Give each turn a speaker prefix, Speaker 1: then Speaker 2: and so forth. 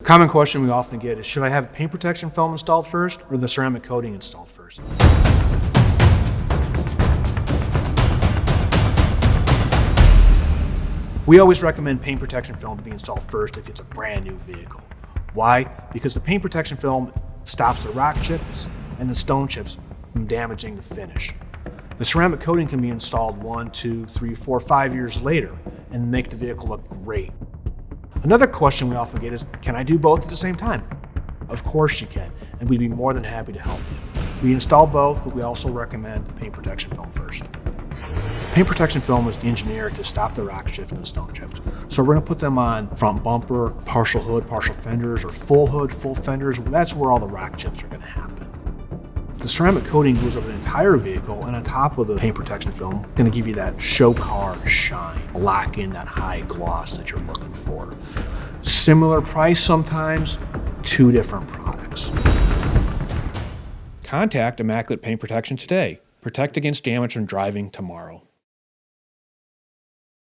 Speaker 1: Common question we often get is, should I have paint protection film installed first or the ceramic coating installed first? We always recommend paint protection film to be installed first if it's a brand new vehicle. Why? Because the paint protection film stops the rock chips and the stone chips from damaging the finish. The ceramic coating can be installed 1, 2, 3, 4, 5 years later and make the vehicle look great. Another question we often get is, can I do both at the same time? Of course you can, and we'd be more than happy to help you. We install both, but we also recommend paint protection film first. Paint protection film is engineered to stop the rock chips and the stone chips. So we're going to put them on front bumper, partial hood, partial fenders, or full hood, full fenders. That's where all the rock chips are going to happen. The ceramic coating goes over the entire vehicle, and on top of the paint protection film, it's going to give you that show car shine, lock in that high gloss that you're looking for. Similar price sometimes, two different products. Contact Immaculate Paint Protection today. Protect against damage from driving tomorrow.